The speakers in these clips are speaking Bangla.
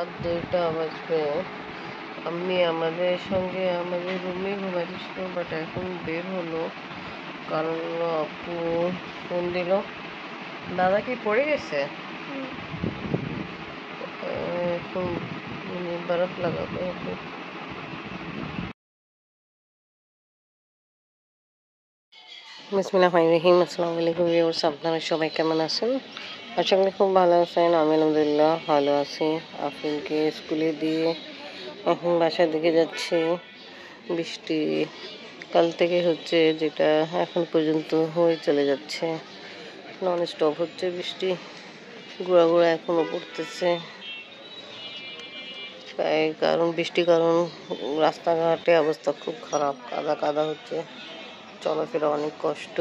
রাত 2টা বাজবে। আমি আমাদের সঙ্গে আমাদের রুমে ঘুমাচ্ছিল, বাট এখন বের হলো কারণ আপু ফোন দিল। দাদা কি পড়ে গেছে? এখন বরফ লাগাবে আপু। বিসমিল্লাহির আসসালামু আলাইকুম ভিউয়ার্স, আপনারা সবাই কেমন আছেন? আশা করি খুব ভালো আছেন। আমি আলহামদুলিল্লাহ ভালো আছি। আফরিনকে স্কুলে দিয়ে এখন বাসার দিকে যাচ্ছি। বৃষ্টি কাল থেকে হচ্ছে, যেটা এখন পর্যন্ত হয়ে চলে যাচ্ছে, নন স্টপ হচ্ছে বৃষ্টি। গুঁড়া গুঁড়া এখনো পড়তেছে, তাই কারণ বৃষ্টির কারণ রাস্তাঘাটে অবস্থা খুব খারাপ, কাদা কাদা হচ্ছে, চলাফেরা অনেক কষ্ট।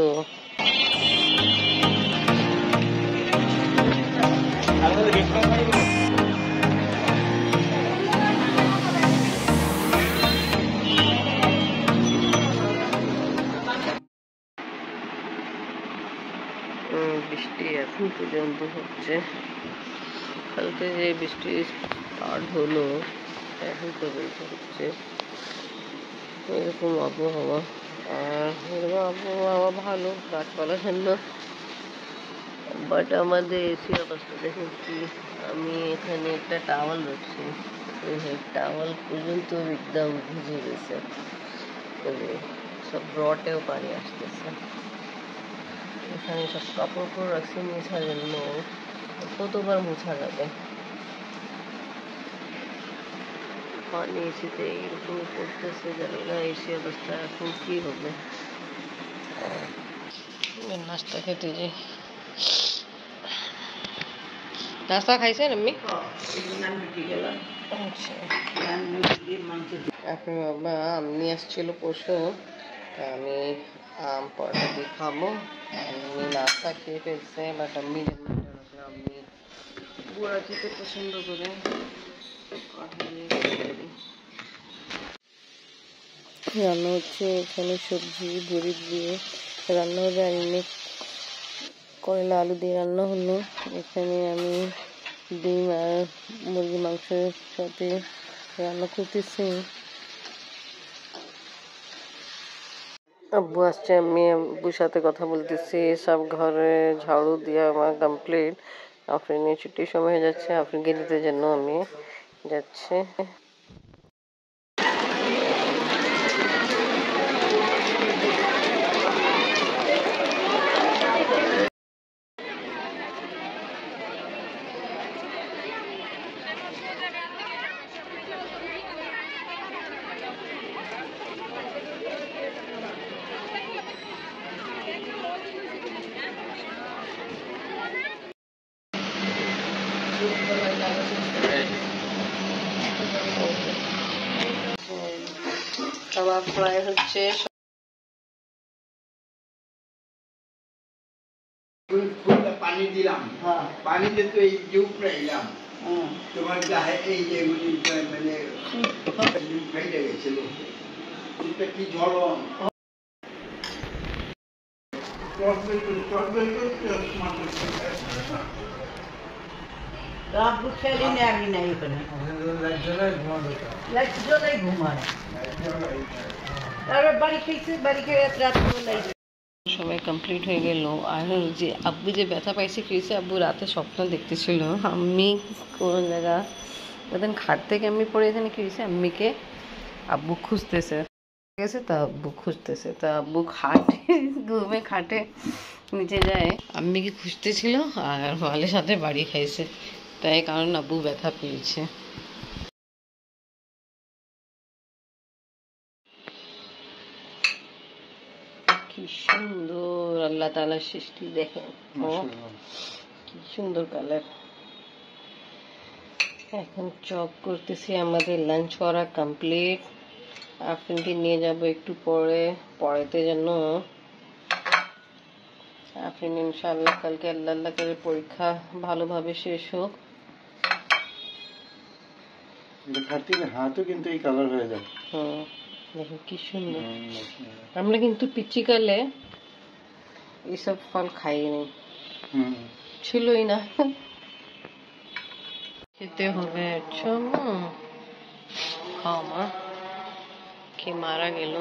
বৃষ্টি এখন পর্যন্ত হচ্ছে, কালকে যে বৃষ্টি স্টার্ট হলো এখন পর্যন্ত হচ্ছে এরকম আবহাওয়া। আর এরকম আবহাওয়া ভালো গাছপালার জন্য, বাট আমাদের এসি অবস্থা দেখুন কি। আমি এখানে একটা টাওয়াল রাখছি, টাওয়াল পর্যন্ত একদম ভিজে গেছে, সব রটেও পানি আসতেছে। এখানে সব কাপড় রাখছি মোছার জন্য, কতবার মোছা যাবে? পানি এসিতে এরকম পড়তেছে, জানি না এসি অবস্থা এখন কি হবে। নাস্তা খেতে যে নাস্তা খাইছেন আপনি? আপনার বাবা আম নিয়ে আসছিল পরশু, আমি আম পরোটা দিয়ে খাবো। আমি নাস্তা খেয়ে ফেলছে, বাট আমি আমি গুঁড়া খেতে পছন্দ করে রান্না হচ্ছে। এখানে সবজি বড়ি দিয়ে রান্না হবে, আর এমনি করলা আলু দিয়ে রান্না হলো। এখানে আমি ডিম আর মুরগি মাংসের সাথে রান্না করতেছি। আব্বু আসছে, আমি আব্বুর সাথে কথা বলতেছি। সব ঘরে ঝাড়ু দিয়ে আমার কমপ্লিট। আফরিনের ছুটির সময় হয়ে যাচ্ছে, আফরিনকে নিতে জন্য আমি যাচ্ছি। খাবার প্রায় হচ্ছে, পানি দিলাম, পানি দিয়ে তো এই যে উপরে এলাম, তোমার গায়ে এই যেগুলি মানে ফেটে গেছিল, কি ঝলন। সবাই কমপ্লিট হয়ে গেল। আর যে আব্বু যে ব্যথা পাইছে ফিরেছে, আব্বু রাতে স্বপ্ন দেখতেছিল আমি কোন জায়গা খাট থেকে আমি পড়ে এখানে কি হয়েছে, আম্মিকে আব্বু খুঁজতেছে গেছে, তা আব্বু খুঁজতেছে, তা আব্বু খাটে ঘুমে খাটে নিচে যায়, আম্মিকে খুঁজতেছিল আর মালের সাথে বাড়ি খাইছে, তাই কারণ আব্বু ব্যথা পেয়েছে। কি সুন্দর আল্লাহ তাআলার সৃষ্টি দেখেন, কি সুন্দর কালার। এখন চক করতেছি, আমাদের লাঞ্চ করা কমপ্লিট। আফরিনকে নিয়ে যাব একটু পরে পড়াতে জন্য। আফরিন ইনশাআল্লাহ কালকে আল্লাহ করে পরীক্ষা ভালোভাবে শেষ হোক। হাতও কিন্তু এই কালার হয়ে যায়। দেখো কি সুন্দর। আমরা কিন্তু পিচ্চিকালে এইসব ফল খাইনি, ছিলই না। খেতে হবে। চলো খাও মা। কে মারা গেল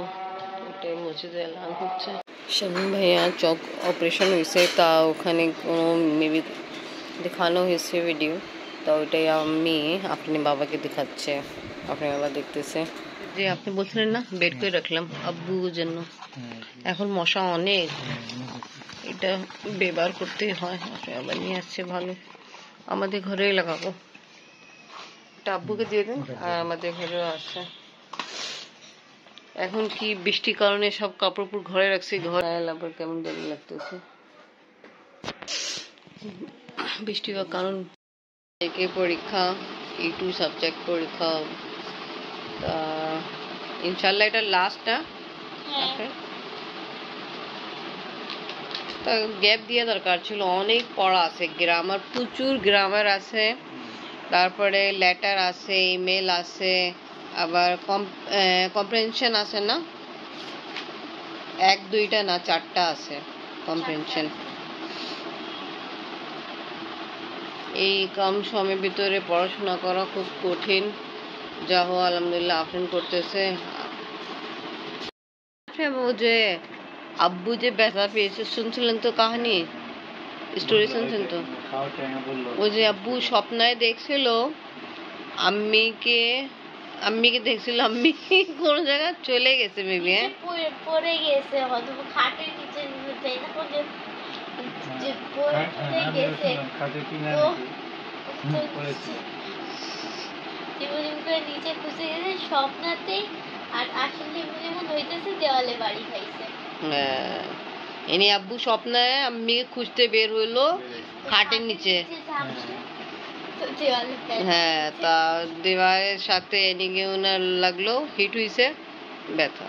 ওটাই মসজিদে এলান হচ্ছে। শামীম ভাইয়া চোখ অপারেশন হয়েছে, তা ওখানে কোনো মেবি দেখানো হয়েছে ভিডিও, তা ওইটাই আমি আপনি বাবাকে দেখাচ্ছে, আপনি বাবা দেখতেছে। যে আপনি বলছিলেন না বেড করে রাখলাম আব্বুর জন্য, এখন মশা অনেক, এটা ব্যবহার করতে হয়। আপনি আবার নিয়ে আসছে ভালো, আমাদের ঘরেই লাগাবো, এটা আব্বুকে দিয়ে দেন। আর আমাদের ঘরেও আছে। এখন কি বৃষ্টির কারণে সব কাপড় ঘরে রাখছি, ঘরে আবার কেমন জানি লাগতেছে বৃষ্টি হওয়ার কারণ। একে পরীক্ষা, E2 সাবজেক্ট পরীক্ষা, তা ইনশাল্লাহ এটা লাস্ট না, তা গ্যাপ দিয়ে দরকার ছিল, অনেক পড়া আছে, গ্রামার প্রচুর গ্রামার আছে, তারপরে লেটার আছে, ইমেল আছে, আবার কম্প্রেনশন আছে না, 1-2টা না 4টা আছে কম্প্রেনশন। এই কম সময়ের ভিতরে পড়াশোনা করা খুব কঠিন। যা হো আলহামদুলিল্লাহ আফরিন করতেছে। ও যে আব্বু যে ব্যথা পেয়েছে শুনছিলেন তো, কাহিনী স্টোরি শুনছেন তো? ও যে আব্বু স্বপ্নায় দেখছিল আম্মিকে দেখছিল, আম্মি কোন জায়গায় চলে গেছে মেবি, পড়ে গেছে হয়তো খাটের নিচে যে পড়ে গেছে করে নিচে খুঁজে গেছে স্বপ্নাতেই, আর আসলে যেমন হইতেছে দেওয়ালে বাড়ি খাইছে। এনে আব্বু স্বপ্নায় আম্মিকে খুঁজতে বের হইলো খাটের নিচে, হ্যাঁ, তা দেওয়ালের সাথে এদিকে ওনার লাগলো হিট হইছে, ব্যথা।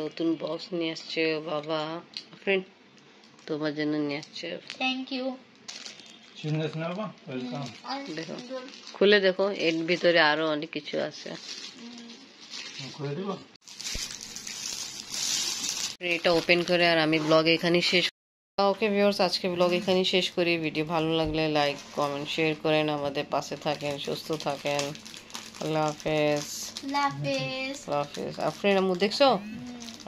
নতুন বক্স নিয়ে আসছে বাবা, ফ্রেন্ড তোমার জন্য নিয়ে আসছে। Thank you. দেখো খুলে দেখো, এর ভিতরে আরো অনেক কিছু আছে। এটা ওপেন করে আর আমি ব্লগ এখানে শেষ। ওকে ভিউয়ার্স, আজকে ব্লগ এখানে শেষ করি। ভিডিও ভালো লাগলে লাইক কমেন্ট শেয়ার করেন, আমাদের পাশে থাকেন, সুস্থ থাকেন। আল্লাহ হাফেজ। আল্লাহ হাফেজ। আফরিন আম্মু দেখছো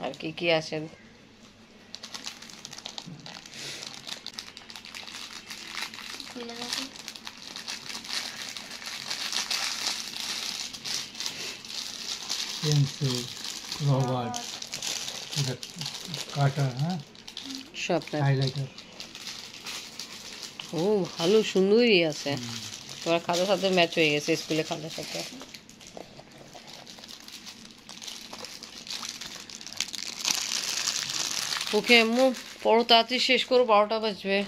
আর কি কি আছে? পেন্সিল, রবার, কাটার, হ্যাঁ, সব হাইলাইটার। ও ভালো সুন্দরই আছে, তোমার খাতার সাথে ম্যাচ হয়ে গেছে, স্কুলে খাতার সাথে। ওকে আম্মু পড়ো, তাড়াতাড়ি শেষ করো, 12টা বাজবে।